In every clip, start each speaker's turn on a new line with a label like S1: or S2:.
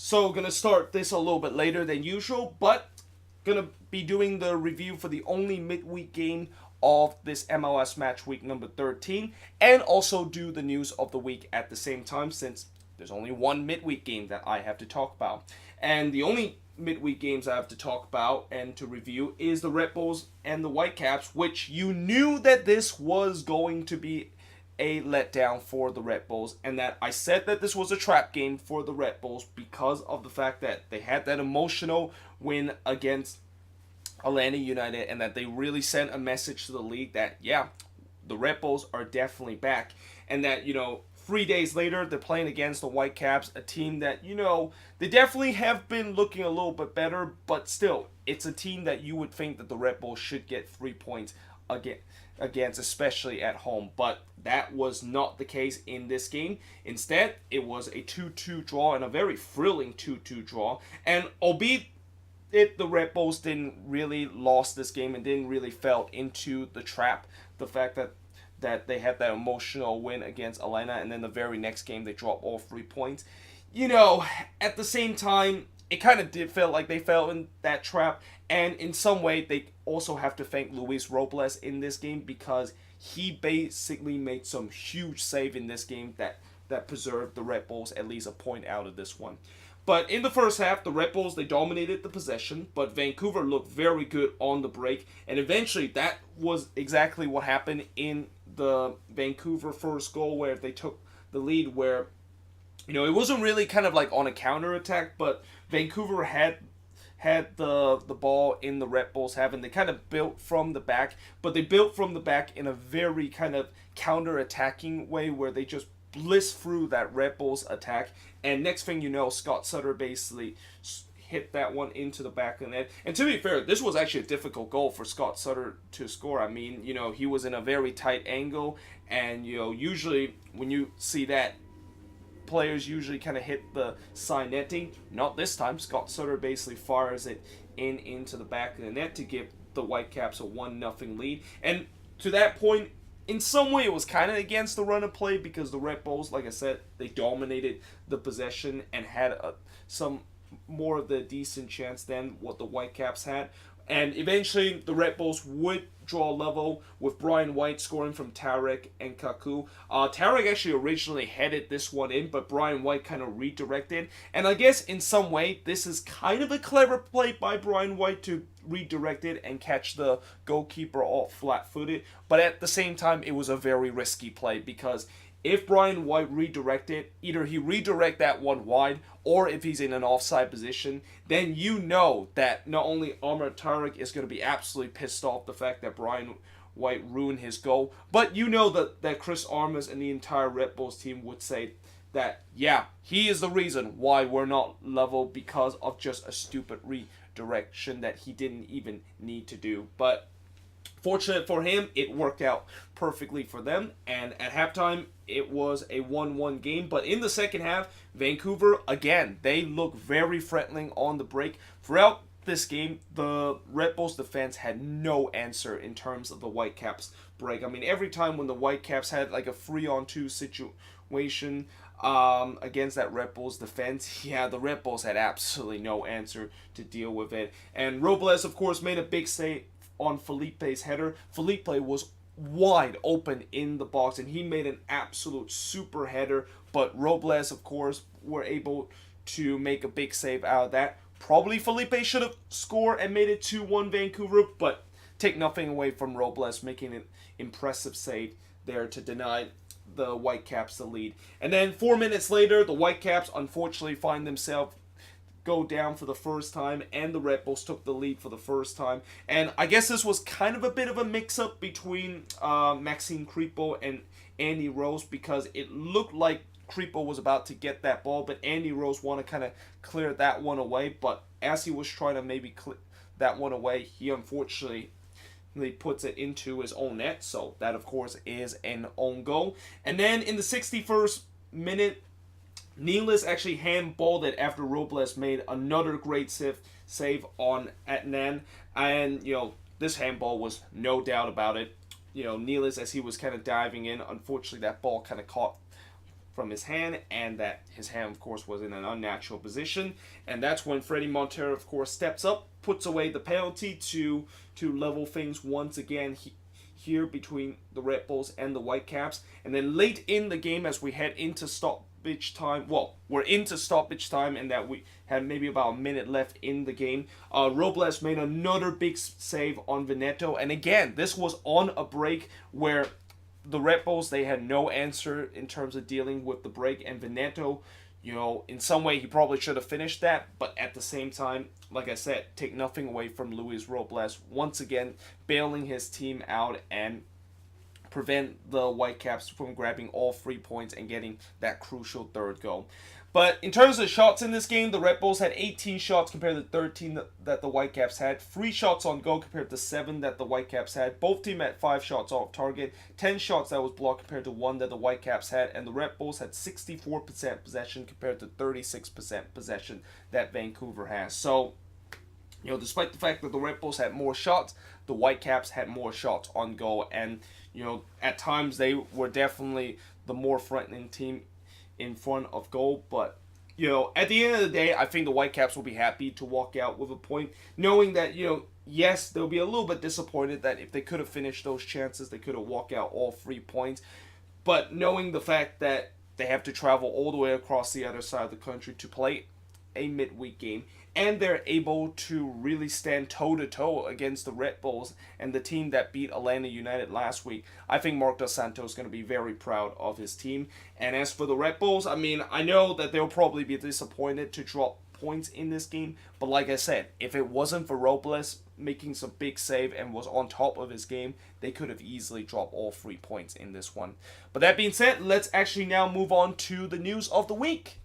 S1: So gonna start this a little bit later than usual, but gonna be doing the review for the only midweek game of this MLS match week number 13, and also do the news of the week at the same time since there's only one midweek game that I have to talk about. And the only midweek games I have to talk about and to review is the Redbulls and the Whitecaps, which you knew that this was going to be a letdown for the Redbulls, and that I said that this was a trap game for the Redbulls because of the fact that they had that emotional win against Atlanta United, and that they really sent a message to the league that, yeah, the Redbulls are definitely back, and that, 3 days later, they're playing against the Whitecaps, a team that, they definitely have been looking a little bit better, but still, it's a team that you would think that the Redbulls should get 3 points against, especially at home. But that was not the case in this game. Instead, it was a 2-2 draw, and a very thrilling 2-2 draw. And albeit the Redbulls didn't really lost this game and didn't really fell into the trap, the fact that they had that emotional win against Atlanta, and then the very next game they dropped all 3 points. At the same time, it kind of did feel like they fell in that trap, and in some way, they also have to thank Luis Robles in this game because he basically made some huge save in this game that preserved the Redbulls at least a point out of this one. But in the first half, the Redbulls, they dominated the possession, but Vancouver looked very good on the break, and eventually that was exactly what happened in the Vancouver first goal where they took the lead, where it wasn't really kind of like on a counter attack, but Vancouver had the ball in the Redbulls half, and they kind of built from the back, but they built from the back in a very kind of counter-attacking way where they just blitzed through that Redbulls attack, and next thing you know, Scott Sutter basically hit that one into the back of the net. And to be fair, this was actually a difficult goal for Scott Sutter to score. I mean, he was in a very tight angle, and usually when you see that, players usually kind of hit the side netting. Not this time. Scott Sutter basically fires it into the back of the net to give the Whitecaps a 1-0 lead. And to that point, in some way, it was kind of against the run of play because the Redbulls, like I said, they dominated the possession and had some more of the decent chance than what the Whitecaps had. And eventually, the Redbulls would draw level with Brian White scoring from Tarek and Kaku. Tarek actually originally headed this one in, but Brian White kind of redirected. And I guess in some way, this is kind of a clever play by Brian White to redirect it and catch the goalkeeper all flat-footed. But at the same time, it was a very risky play because if Brian White redirected, either he redirect that one wide, or if he's in an offside position, then you know that not only Amar Tarek is going to be absolutely pissed off the fact that Brian White ruined his goal, but you know that Chris Armas and the entire Red Bulls team would say that, yeah, he is the reason why we're not level because of just a stupid redirection that he didn't even need to do. But fortunate for him, it worked out perfectly for them, and at halftime, it was a 1-1 game. But in the second half, Vancouver, again, they looked very threatening on the break. Throughout this game, the Red Bulls defense had no answer in terms of the Whitecaps break. I mean, every time when the Whitecaps had like a 3-on-2 situation against that Red Bulls defense, yeah, the Red Bulls had absolutely no answer to deal with it. And Robles, of course, made a big save on Felipe's header. Felipe was wide open in the box, and he made an absolute super header, but Robles, of course, were able to make a big save out of that. Probably Felipe should have scored and made it 2-1 Vancouver, but take nothing away from Robles making an impressive save there to deny the Whitecaps the lead. And then 4 minutes later, the Whitecaps unfortunately find themselves go down for the first time, and the Red Bulls took the lead for the first time. And I guess this was kind of a bit of a mix-up between Maxime Crepeau and Andy Rose, because it looked like Crepeau was about to get that ball, but Andy Rose wanted to kind of clear that one away. But as he was trying to maybe clear that one away, he unfortunately puts it into his own net. So that, of course, is an own goal. And then in the 61st minute, Nealis actually handballed it after Robles made another great save on Adnan. And, this handball was no doubt about it. Nealis, as he was kind of diving in, unfortunately that ball kind of caught from his hand, and that his hand, of course, was in an unnatural position. And that's when Freddie Montero, of course, steps up, puts away the penalty to level things once again here between the Redbulls and the Whitecaps. And then late in the game, as we head into stoppage time, well, we're into stoppage time, and that we had maybe about a minute left in the game. Robles made another big save on Veneto, and again, this was on a break where the Redbulls, they had no answer in terms of dealing with the break, and Veneto, in some way he probably should have finished that, but at the same time, like I said, take nothing away from Luis Robles, once again bailing his team out and prevent the Whitecaps from grabbing all 3 points and getting that crucial third goal. But in terms of shots in this game, the Redbulls had 18 shots compared to 13 that the Whitecaps had. 3 shots on goal compared to 7 that the Whitecaps had. Both teams had 5 shots off target. 10 shots that was blocked compared to 1 that the Whitecaps had. And the Redbulls had 64% possession compared to 36% possession that Vancouver has. So, despite the fact that the Redbulls had more shots, the Whitecaps had more shots on goal. And, at times they were definitely the more threatening team in front of goal, but at the end of the day, I think the Whitecaps will be happy to walk out with a point, knowing that yes, they'll be a little bit disappointed that if they could have finished those chances, they could have walked out all 3 points, but knowing the fact that they have to travel all the way across the other side of the country to play a midweek game, and they're able to really stand toe-to-toe against the Redbulls and the team that beat Atlanta United last week, I think Marc Dos Santos is going to be very proud of his team. And as for the Redbulls, I know that they'll probably be disappointed to drop points in this game, but like I said, if it wasn't for Robles making some big save and was on top of his game, they could have easily dropped all 3 points in this one. But that being said, let's actually now move on to the news of the week.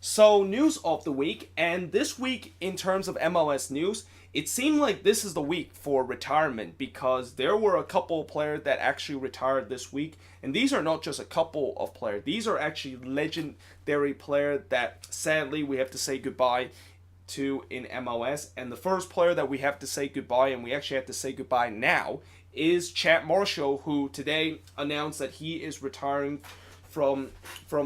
S1: So, news of the week, and this week in terms of MLS news, it seemed like this is the week for retirement because there were a couple of players that actually retired this week, and these are not just a couple of players, these are actually legendary players that sadly we have to say goodbye to in MLS. And the first player that we have to say goodbye, and we actually have to say goodbye now, is Chad Marshall, who today announced that he is retiring from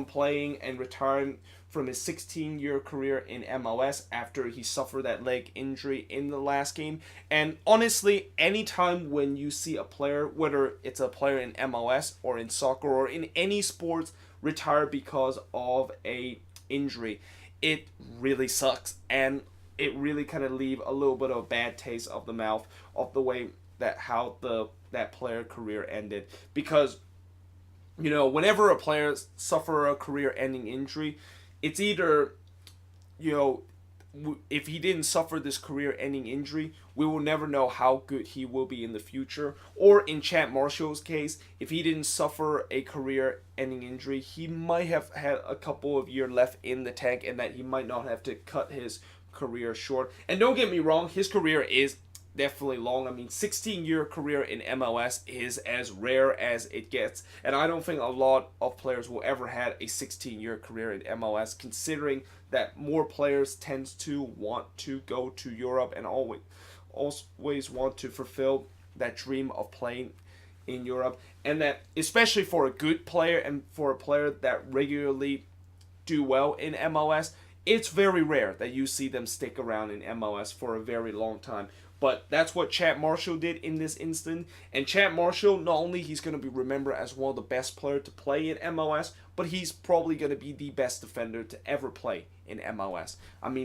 S1: playing and retiring from his 16-year career in MLS after he suffered that leg injury in the last game. And honestly, anytime when you see a player, whether it's a player in MLS or in soccer or in any sports, retire because of a injury, it really sucks, and it really kind of leave a little bit of a bad taste of the mouth of the way that that player career ended. Because whenever a player suffer a career-ending injury, it's either, if he didn't suffer this career-ending injury, we will never know how good he will be in the future. Or in Chad Marshall's case, if he didn't suffer a career-ending injury, he might have had a couple of years left in the tank and that he might not have to cut his career short. And don't get me wrong, his career is definitely long. 16-year career in MLS is as rare as it gets, and I don't think a lot of players will ever had a 16-year career in MLS, considering that more players tend to want to go to Europe and always want to fulfill that dream of playing in Europe, and that especially for a good player and for a player that regularly do well in MLS, it's very rare that you see them stick around in MLS for a very long time. But that's what Chad Marshall did in this instant. And Chad Marshall, not only he's going to be remembered as one of the best players to play in MLS, but he's probably going to be the best defender to ever play in MLS.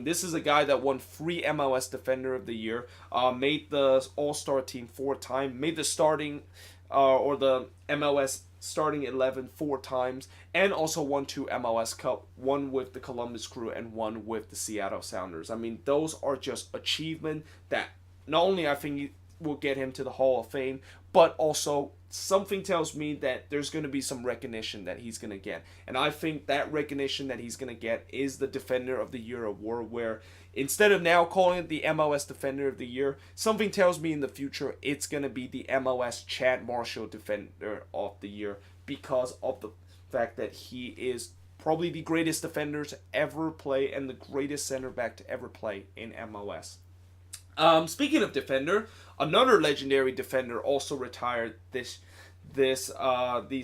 S1: This is a guy that won 3 MLS Defender of the Year, made the All-Star team 4 times, made the starting or the MLS starting 11 4 times, and also won 2 MLS Cup, one with the Columbus Crew and one with the Seattle Sounders. Those are just achievements that not only I think will get him to the Hall of Fame, but also something tells me that there's going to be some recognition that he's going to get. And I think that recognition that he's going to get is the Defender of the Year award, where instead of now calling it the MLS Defender of the Year, something tells me in the future it's going to be the MLS Chad Marshall Defender of the Year, because of the fact that he is probably the greatest defender to ever play and the greatest center back to ever play in MLS. Speaking of defender, another legendary defender also retired these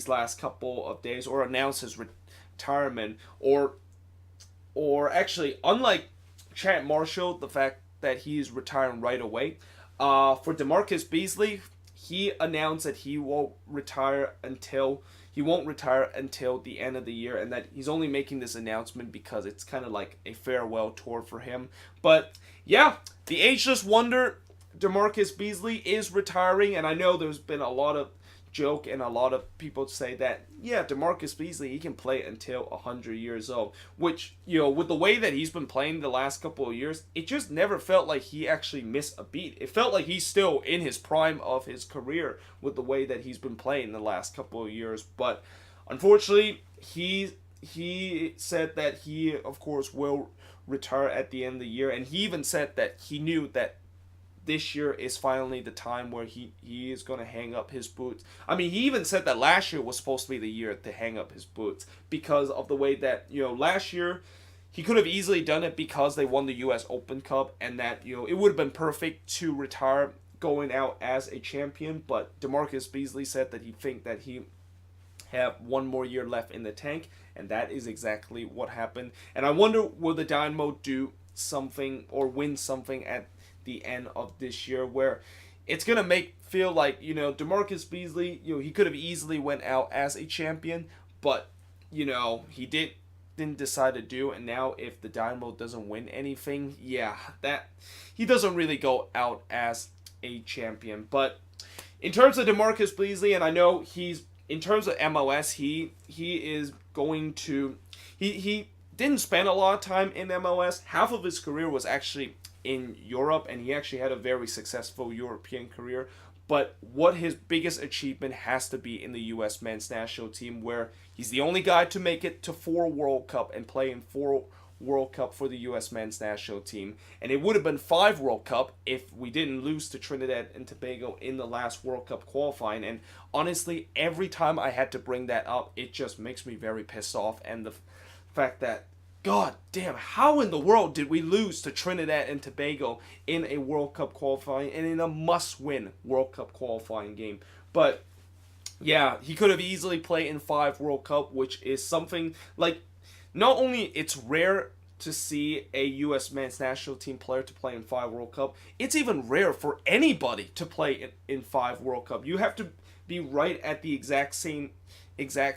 S1: last couple of days, or announced his retirement, or actually, unlike Chad Marshall, the fact that he is retiring right away. For DeMarcus Beasley, he announced that he won't retire until the end of the year, and that he's only making this announcement because it's kind of like a farewell tour for him. But yeah, the ageless wonder DeMarcus Beasley is retiring, and I know there's been a lot of joke and a lot of people say that, yeah, DeMarcus Beasley, he can play until 100 years old, which, with the way that he's been playing the last couple of years, it just never felt like he actually missed a beat. It felt like he's still in his prime of his career with the way that he's been playing the last couple of years. But unfortunately, he said that he, of course, will retire at the end of the year, and he even said that he knew that this year is finally the time where he is going to hang up his boots. I mean, he even said that last year was supposed to be the year to hang up his boots because of the way that, last year he could have easily done it because they won the US Open Cup, and that, it would have been perfect to retire going out as a champion. But DeMarcus Beasley said that he think that he have one more year left in the tank, and that is exactly what happened. And I wonder, will the Dynamo do something or win something at the end of this year where it's gonna feel like, DeMarcus Beasley, he could have easily went out as a champion, but he didn't decide to do. And now if the Dynamo doesn't win anything, yeah, that he doesn't really go out as a champion. But in terms of DeMarcus Beasley, and I know in terms of MLS, he is going to he didn't spend a lot of time in MLS. Half of his career was actually in Europe, and he actually had a very successful European career. But what his biggest achievement has to be in the U.S. men's national team, where he's the only guy to make it to 4 World Cup and play in 4 World Cup for the U.S. men's national team. And it would have been 5 World Cup if we didn't lose to Trinidad and Tobago in the last World Cup qualifying. And honestly, every time I had to bring that up, it just makes me very pissed off. And the fact that, God damn, how in the world did we lose to Trinidad and Tobago in a World Cup qualifying and in a must-win World Cup qualifying game? But yeah, he could have easily played in 5 World Cup, which is something like, not only it's rare to see a U.S. men's national team player to play in 5 World Cup, it's even rare for anybody to play in 5 World Cup. You have to be right at the exact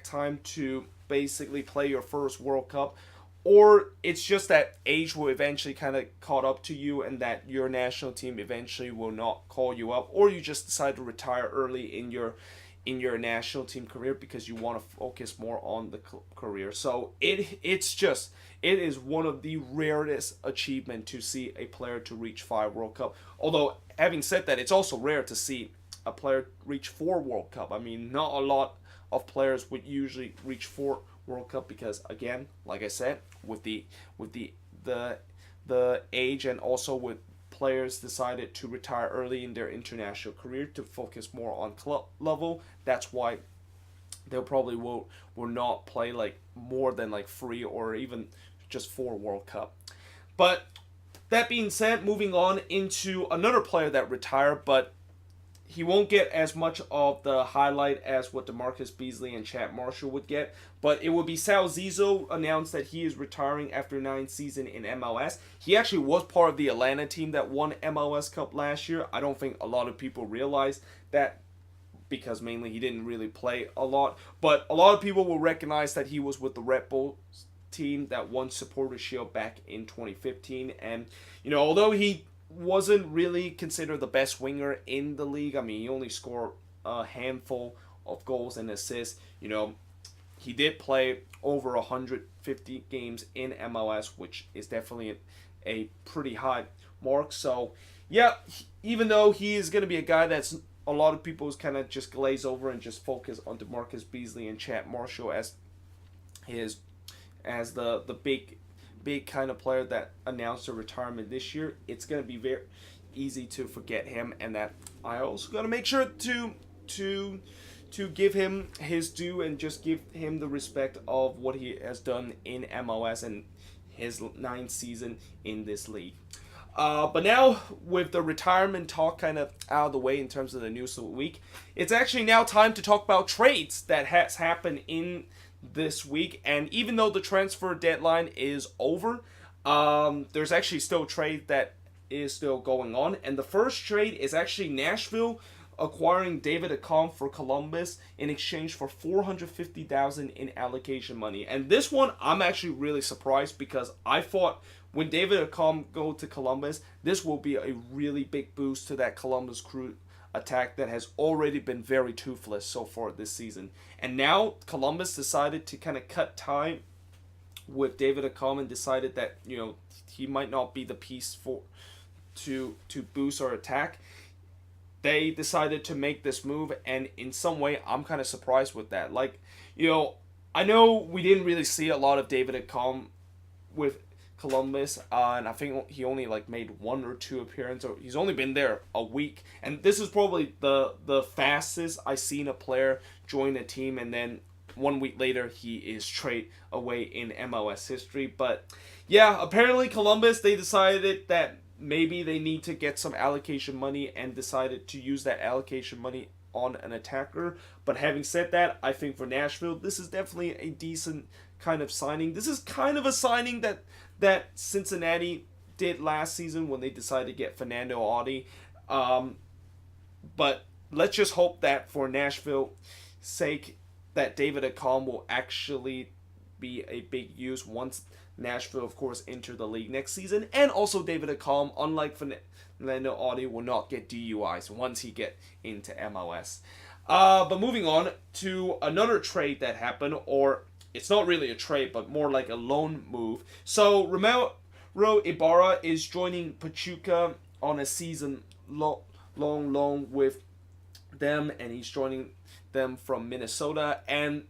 S1: time to basically play your first World Cup. Or it's just that age will eventually kind of caught up to you, and that your national team eventually will not call you up, or you just decide to retire early in your national team career because you want to focus more on the career. So it is one of the rarest achievement to see a player to reach 5 World Cup. Although, having said that, it's also rare to see a player reach 4 World Cup. I mean, not a lot of players would usually reach 4 World Cup because, again, like I said, with the age, and also with players decided to retire early in their international career to focus more on club level. That's why they'll probably will not play like more than like 3 or even just 4 World Cup. But that being said, moving on into another player that retired, but he won't get as much of the highlight as what DeMarcus Beasley and Chad Marshall would get, but it would be Sal Zizzo announced that he is retiring after 9 seasons in MLS. He actually was part of the Atlanta team that won MLS Cup last year. I don't think a lot of people realize that because mainly he didn't really play a lot, but a lot of people will recognize that he was with the Redbulls team that won Supporter Shield back in 2015, and although he wasn't really considered the best winger in the league. I mean, he only scored a handful of goals and assists. He did play over 150 games in MLS, which is definitely a pretty high mark. So, yeah, even though he is going to be a guy that's a lot of people kind of just glaze over and just focus on DeMarcus Beasley and Chad Marshall as the big kind of player that announced a retirement this year, it's going to be very easy to forget him, and that I also got to make sure to give him his due and just give him the respect of what he has done in MLS and his 9th season in this league. But now, with the retirement talk kind of out of the way in terms of the news of the week, it's actually now time to talk about trades that has happened in this week. And even though the transfer deadline is over, there's actually still trade that is still going on. And the first trade is actually Nashville acquiring David Accam for Columbus in exchange for $450,000 in allocation money. And this one, I'm actually really surprised because I thought when David Accam go to Columbus, this will be a really big boost to that Columbus Crew attack that has already been very toothless so far this season. And now Columbus decided to kind of cut time with David Accam and decided that, he might not be the piece to boost our attack. They decided to make this move, and in some way, I'm kind of surprised with that. I know we didn't really see a lot of David Accam with Columbus, and I think he only made 1 or 2 appearances. He's only been there a week, and this is probably the fastest I've seen a player join a team, and then 1 week later he is traded away in MLS history. But yeah, apparently Columbus, they decided that maybe they need to get some allocation money and decided to use that allocation money on an attacker. But having said that, I think for Nashville, this is definitely a decent kind of signing. This is kind of a signing that Cincinnati did last season when they decided to get Fernando Audi. But let's just hope that for Nashville's sake, that David Accam will actually be a big use once Nashville, of course, enter the league next season. And also David Accam, unlike Fernando Audi, will not get DUIs once he get into MLS. But moving on to another trade that happened, or it's not really a trade, but more like a loan move. So Romero Ibarra is joining Pachuca on a season-long loan with them, and he's joining them from Minnesota. And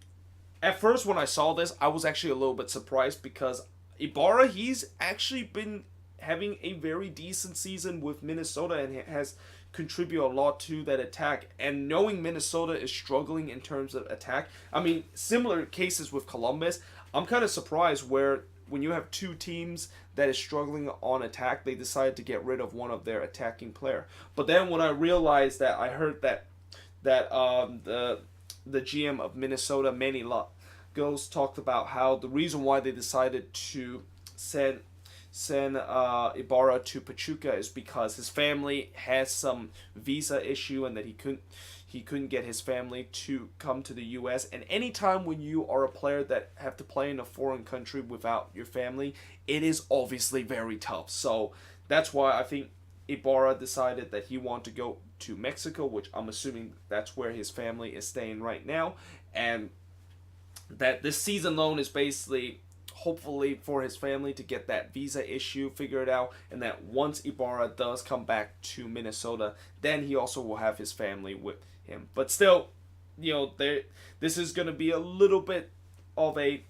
S1: at first, when I saw this, I was actually a little bit surprised because Ibarra, he's actually been having a very decent season with Minnesota and has contributed a lot to that attack. And knowing Minnesota is struggling in terms of attack, I mean, similar cases with Columbus, I'm kind of surprised where when you have 2 teams that is struggling on attack, they decide to get rid of one of their attacking player. But then when I realized that, I heard that the GM of Minnesota, Manny Lagos, talked about how the reason why they decided to send Ibarra to Pachuca is because his family has some visa issue and that he couldn't get his family to come to the U.S. And anytime when you are a player that have to play in a foreign country without your family, it is obviously very tough. So that's why I think Ibarra decided that he wanted to go to Mexico, which I'm assuming that's where his family is staying right now, and that this season loan is basically hopefully for his family to get that visa issue figured out, and that once Ibarra does come back to Minnesota, then he also will have his family with him. But still, this is going to be a little bit of a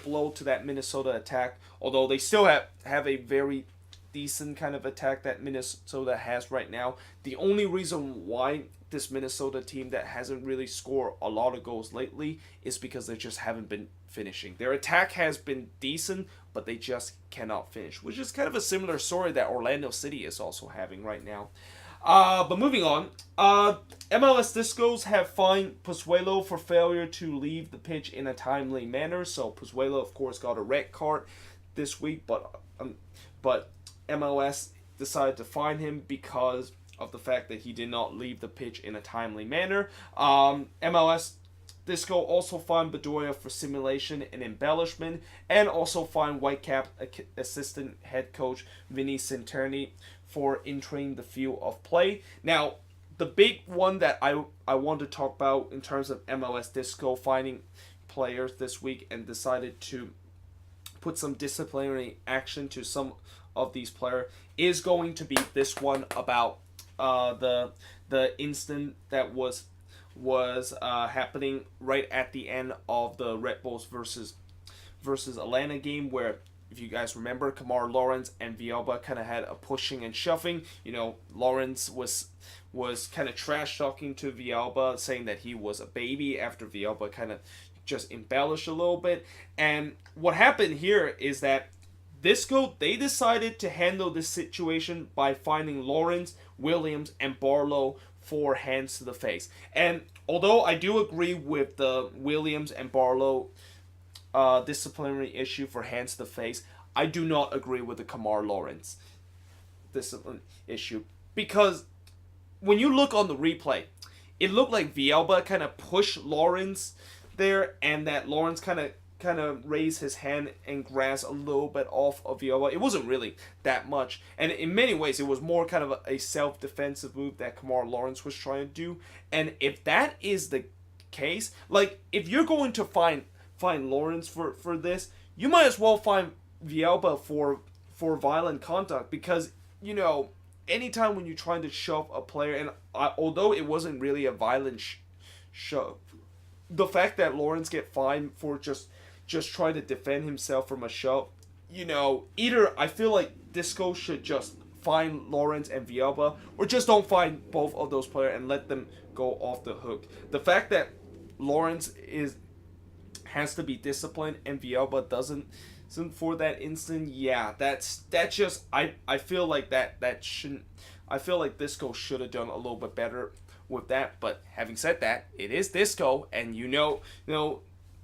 S1: blow to that Minnesota attack, although they still have a very decent kind of attack that Minnesota has right now. The only reason why this Minnesota team that hasn't really scored a lot of goals lately is because they just haven't been finishing. Their attack has been decent, but they just cannot finish, which is kind of a similar story that Orlando City is also having right now. But moving on, MLS Discos have fined Pozuelo for failure to leave the pitch in a timely manner. So Pozuelo, of course, got a red card this week, but MLS decided to fine him because of the fact that he did not leave the pitch in a timely manner. MLS Disco also fined Bedoya for simulation and embellishment, and also fined Whitecaps assistant head coach Vinny Centerni for entering the field of play. Now, the big one that I want to talk about in terms of MLS Disco finding players this week and decided to put some disciplinary action to some of these players is going to be this one about the incident that was happening right at the end of the Redbulls versus Atlanta game, where, if you guys remember, Kamar Lawrence and Villalba kind of had a pushing and shoving. Lawrence was kind of trash talking to Villalba, saying that he was a baby after Villalba kind of just embellished a little bit. And what happened here is that Disco, they decided to handle this situation by finding Lawrence, Williams, and Barlow for hands to the face. And although I do agree with the Williams and Barlow disciplinary issue for hands to the face, I do not agree with the Kamar Lawrence discipline issue. Because when you look on the replay, it looked like Villalba kind of pushed Lawrence there, and that Lawrence kind of raised his hand and grasped a little bit off of Villalba. It wasn't really that much, and in many ways it was more kind of a self-defensive move that Kamar Lawrence was trying to do. And if that is the case, like, if you're going to find Lawrence for this, you might as well find Villalba for violent conduct, because, you know, anytime when you're trying to shove a player, and although it wasn't really a violent shove, the fact that Lawrence get fined for just trying to defend himself from a shove, you know, either I feel like Disco should just fine Lawrence and Villalba, or just don't fine both of those players and let them go off the hook. The fact that Lawrence has to be disciplined and Villalba doesn't for that instant, yeah, that's just I feel like that shouldn't. I feel like Disco should have done a little bit better with that. But having said that, it is Disco, and you know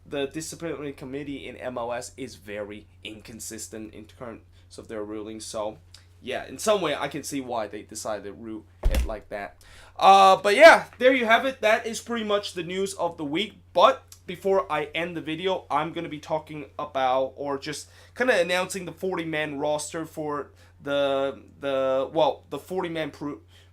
S1: the disciplinary committee in MLS is very inconsistent in terms of their rulings. So yeah, in some way I can see why they decided to rule it like that. But yeah, there you have it. That is pretty much the news of the week. But before I end the video, I'm going to be talking about, or just kind of announcing, the 40-man roster for the 40-man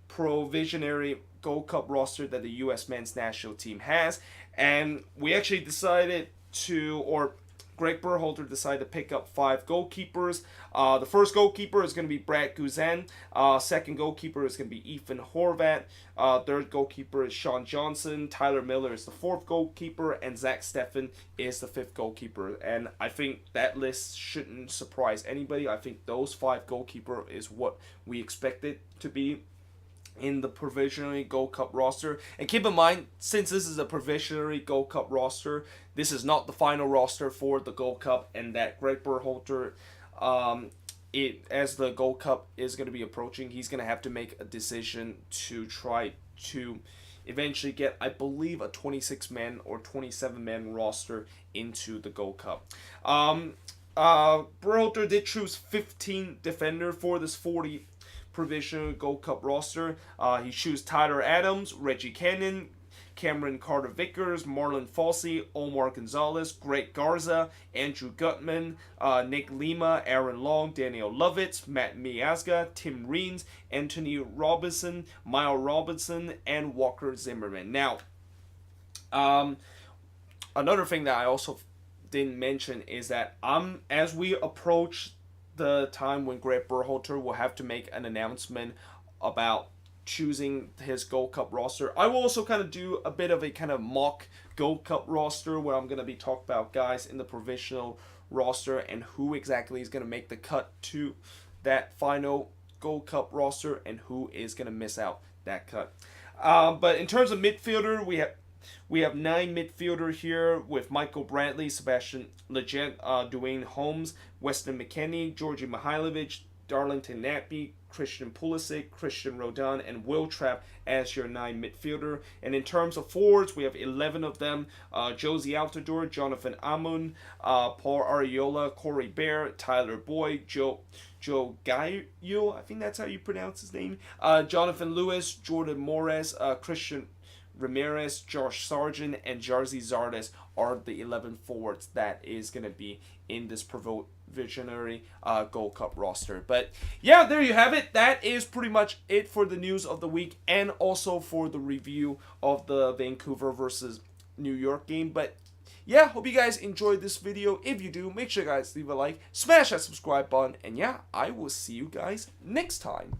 S1: provisionary Gold Cup roster that the U.S. men's national team has. And we actually decided to, or Greg Berhalter decided to pick up 5 goalkeepers. The first goalkeeper is going to be Brad Guzan. Second goalkeeper is going to be Ethan Horvat. Third goalkeeper is Sean Johnson. Tyler Miller is the 4th goalkeeper. And Zach Steffen is the 5th goalkeeper. And I think that list shouldn't surprise anybody. I think those 5 goalkeeper is what we expected to be in the provisionary Gold Cup roster. And keep in mind, since this is a provisionary Gold Cup roster, this is not the final roster for the Gold Cup, and that Greg Berhalter, as the Gold Cup is going to be approaching, he's going to have to make a decision to try to eventually get, I believe, a 26-man or 27-man roster into the Gold Cup. Berhalter did choose 15 defender for this 40 provisional Gold Cup roster. He chose Tyler Adams, Reggie Cannon, Cameron Carter-Vickers, Marlon Fossey, Omar Gonzalez, Greg Garza, Andrew Gutman, Nick Lima, Aaron Long, Daniel Lovitz, Matt Miazga, Tim Reens, Anthony Robinson, Mile Robinson, and Walker Zimmerman. Now, another thing that I also didn't mention is that as we approach the time when Greg Berhalter will have to make an announcement about choosing his Gold Cup roster, I will also kind of do a bit of a kind of mock Gold Cup roster where I'm going to be talking about guys in the provisional roster and who exactly is going to make the cut to that final Gold Cup roster and who is going to miss out that cut. But in terms of midfielder, we have 9 midfielder here with Michael Brantley, Sebastian Legend, Dwayne Holmes, Weston McKennie, Georgi Mihailovic, Darlington Nagbe, Christian Pulisic, Christian Rodon, and Will Trapp as your 9 midfielder. And in terms of forwards, we have 11 of them. Josie Altidore, Jonathan Amun, Paul Arriola, Corey Bear, Tyler Boyd, Joe Gaio, I think that's how you pronounce his name, Jonathan Lewis, Jordan Morris, Christian Ramirez, Josh Sargent, and Jarzy Zardes are the 11 forwards that is going to be in this provisionary Gold Cup roster. But yeah, there you have it. That is pretty much it for the news of the week, and also for the review of the Vancouver versus New York game. But yeah, hope you guys enjoyed this video. If you do, make sure you guys leave a like, smash that subscribe button, and yeah, I will see you guys next time.